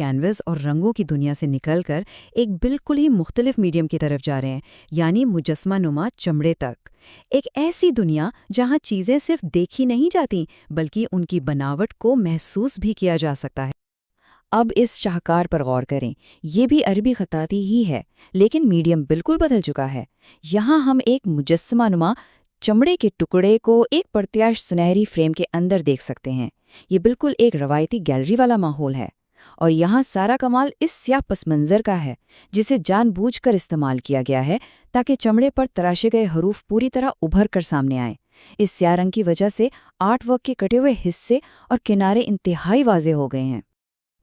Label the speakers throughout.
Speaker 1: Canvas اور رنگوں کی دنیا سے نکل کر ایک بالکل ہی مختلف میڈیم کی طرف جا رہے ہیں، یعنی مجسمہ نما چمڑے تک۔ ایک ایسی دنیا جہاں چیزیں صرف دیکھی نہیں جاتی بلکہ ان کی بناوٹ کو محسوس بھی کیا جا سکتا ہے۔ اب اس شاہکار پر غور کریں، یہ بھی عربی خطاطی ہی ہے، لیکن میڈیم بالکل بدل چکا ہے۔ یہاں ہم ایک مجسمہ نما چمڑے کے ٹکڑے کو ایک پرتیاش سنہری فریم کے اندر دیکھ سکتے ہیں۔ یہ بالکل ایک روایتی گیلری والا ماحول ہے، اور یہاں سارا کمال اس سیاہ پس منظر کا ہے، جسے جان بوجھ کر استعمال کیا گیا ہے تاکہ چمڑے پر تراشے گئے حروف پوری طرح ابھر کر سامنے آئیں۔ اس سیاہ رنگ کی وجہ سے آرٹ ورک کے کٹے ہوئے حصے اور کنارے انتہائی واضح ہو گئے ہیں۔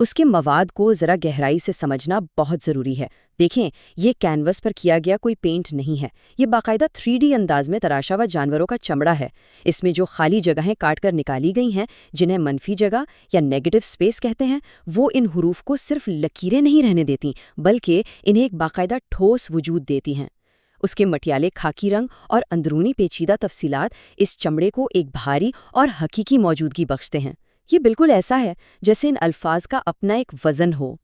Speaker 2: اس کے مواد کو ذرا گہرائی سے سمجھنا بہت ضروری ہے۔ دیکھیں، یہ کینوس پر کیا گیا کوئی پینٹ نہیں ہے، یہ باقاعدہ 3D انداز میں تراشا ہوا جانوروں کا چمڑا ہے۔ اس میں جو خالی جگہیں کاٹ کر نکالی گئی ہیں، جنہیں منفی جگہ یا نیگیٹو سپیس کہتے ہیں، وہ ان حروف کو صرف لکیریں نہیں رہنے دیتی، بلکہ انہیں ایک باقاعدہ ٹھوس وجود دیتی ہیں۔ اس کے مٹیالے خاکی رنگ اور اندرونی پیچیدہ تفصیلات اس چمڑے کو ایک بھاری اور حقیقی موجودگی بخشتے ہیں۔ یہ بالکل ایسا ہے جیسے ان الفاظ کا اپنا ایک وزن ہو۔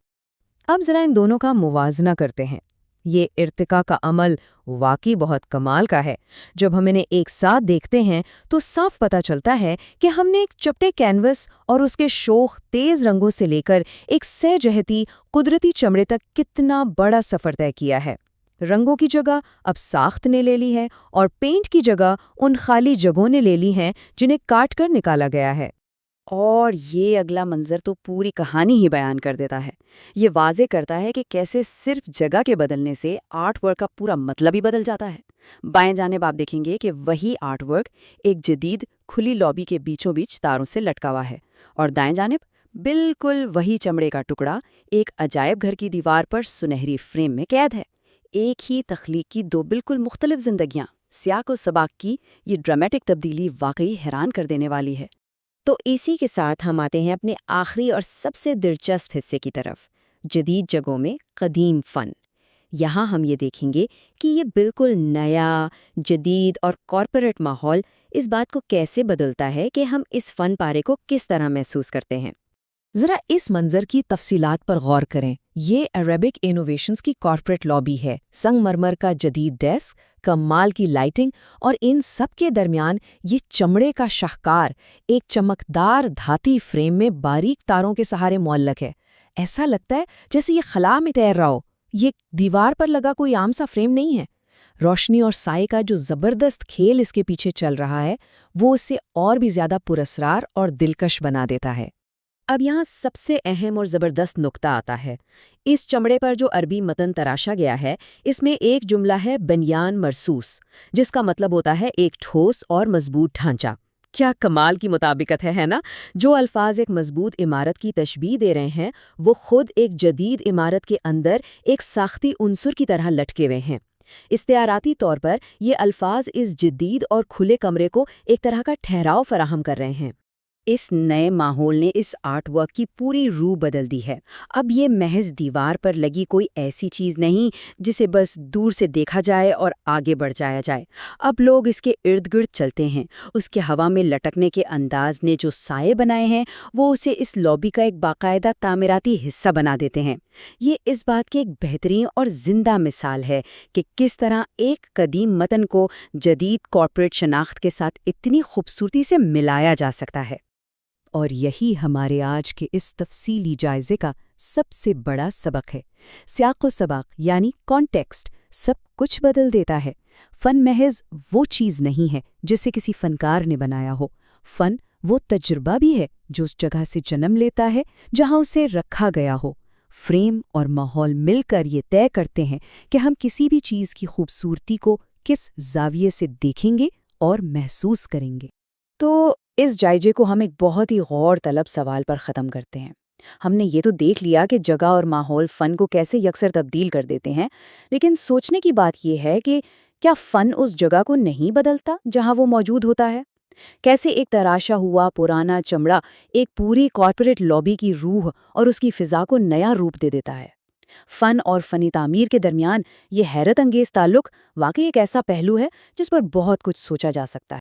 Speaker 1: اب ذرا ان دونوں کا موازنہ کرتے ہیں۔ یہ ارتقاء کا عمل واقعی بہت کمال کا ہے۔ جب ہم انہیں ایک ساتھ دیکھتے ہیں تو صاف پتہ چلتا ہے کہ ہم نے ایک چپٹے کینوس اور اس کے شوخ تیز رنگوں سے لے کر ایک سہ جہتی قدرتی چمڑے تک کتنا بڑا سفر طے کیا ہے۔ رنگوں کی جگہ اب ساخت نے لے لی ہے، اور پینٹ کی جگہ ان خالی جگہوں نے لے لی ہیں جنہیں کاٹ کر نکالا گیا ہے۔
Speaker 2: اور یہ اگلا منظر تو پوری کہانی ہی بیان کر دیتا ہے۔ یہ واضح کرتا ہے کہ کیسے صرف جگہ کے بدلنے سے آرٹ ورک کا پورا مطلب ہی بدل جاتا ہے۔ بائیں جانب آپ دیکھیں گے کہ وہی آرٹ ورک ایک جدید کھلی لابی کے بیچوں بیچ تاروں سے لٹکا ہوا ہے، اور دائیں جانب بالکل وہی چمڑے کا ٹکڑا ایک عجائب گھر کی دیوار پر سنہری فریم میں قید ہے۔ ایک ہی تخلیق کی دو بالکل مختلف زندگیاں، سیاق و سباق کی یہ ڈرامٹک تبدیلی واقعی حیران کر دینے والی ہے۔
Speaker 3: تو اسی کے ساتھ ہم آتے ہیں اپنے آخری اور سب سے دلچسپ حصے کی طرف، جدید جگہوں میں قدیم فن۔ یہاں ہم یہ دیکھیں گے کہ یہ بالکل نیا، جدید اور کارپوریٹ ماحول اس بات کو کیسے بدلتا ہے کہ ہم اس فن پارے کو کس طرح محسوس کرتے ہیں۔
Speaker 1: ذرا اس منظر کی تفصیلات پر غور کریں۔ یہ عربک انوویشنز کی کارپوریٹ لابی ہے۔ سنگ مرمر کا جدید ڈیسک، کمال کی لائٹنگ، اور ان سب کے درمیان یہ چمڑے کا شاہکار ایک چمکدار دھاتی فریم میں باریک تاروں کے سہارے معلق ہے۔ ایسا لگتا ہے جیسے یہ خلا میں تیر رہا ہو۔ یہ دیوار پر لگا کوئی عام سا فریم نہیں ہے۔ روشنی اور سائے کا جو زبردست کھیل اس کے پیچھے چل رہا ہے، وہ اسے اور بھی زیادہ پراسرار اور دلکش بنا دیتا ہے۔
Speaker 2: اب یہاں سب سے اہم اور زبردست نقطہ آتا ہے۔ اس چمڑے پر جو عربی متن تراشا گیا ہے، اس میں ایک جملہ ہے بنیان مرصوص، جس کا مطلب ہوتا ہے ایک ٹھوس اور مضبوط ڈھانچہ۔ کیا کمال کی مطابقت ہے نا؟ جو الفاظ ایک مضبوط عمارت کی تشبیہ دے رہے ہیں، وہ خود ایک جدید عمارت کے اندر ایک ساختی عنصر کی طرح لٹکے ہوئے ہیں۔ استعاراتی طور پر یہ الفاظ اس جدید اور کھلے کمرے کو ایک طرح کا ٹھہراؤ فراہم کر رہے ہیں۔ اس نئے ماحول نے اس آرٹ ورک کی پوری روح بدل دی ہے۔ اب یہ محض دیوار پر لگی کوئی ایسی چیز نہیں جسے بس دور سے دیکھا جائے اور آگے بڑھ جایا جائے۔ اب لوگ اس کے ارد گرد چلتے ہیں۔ اس کے ہوا میں لٹکنے کے انداز نے جو سائے بنائے ہیں، وہ اسے اس لابی کا ایک باقاعدہ تعمیراتی حصہ بنا دیتے ہیں۔ یہ اس بات کی ایک بہترین اور زندہ مثال ہے کہ کس طرح ایک قدیم متن کو جدید کارپوریٹ شناخت کے ساتھ اتنی خوبصورتی سے ملایا جا سکتا ہے۔
Speaker 1: اور یہی ہمارے آج کے اس تفصیلی جائزے کا سب سے بڑا سبق ہے۔ سیاق و سباق یعنی کانٹیکسٹ سب کچھ بدل دیتا ہے۔ فن محض وہ چیز نہیں ہے جسے کسی فنکار نے بنایا ہو۔ فن وہ تجربہ بھی ہے جو اس جگہ سے جنم لیتا ہے جہاں اسے رکھا گیا ہو۔ فریم اور ماحول مل کر یہ طے کرتے ہیں کہ ہم کسی بھی چیز کی خوبصورتی کو کس زاویے سے دیکھیں گے اور محسوس کریں گے۔
Speaker 2: تو اس جائزے کو ہم ایک بہت ہی غور طلب سوال پر ختم کرتے ہیں۔ ہم نے یہ تو دیکھ لیا کہ جگہ اور ماحول فن کو کیسے یکسر تبدیل کر دیتے ہیں، لیکن سوچنے کی بات یہ ہے کہ کیا فن اس جگہ کو نہیں بدلتا جہاں وہ موجود ہوتا ہے؟ کیسے ایک تراشا ہوا پرانا چمڑا ایک پوری کارپوریٹ لابی کی روح اور اس کی فضا کو نیا روپ دے دیتا ہے۔ فن اور فنی تعمیر کے درمیان یہ حیرت انگیز تعلق واقعی ایک ایسا پہلو ہے جس پر بہت کچھ سوچا جا سکتا ہے۔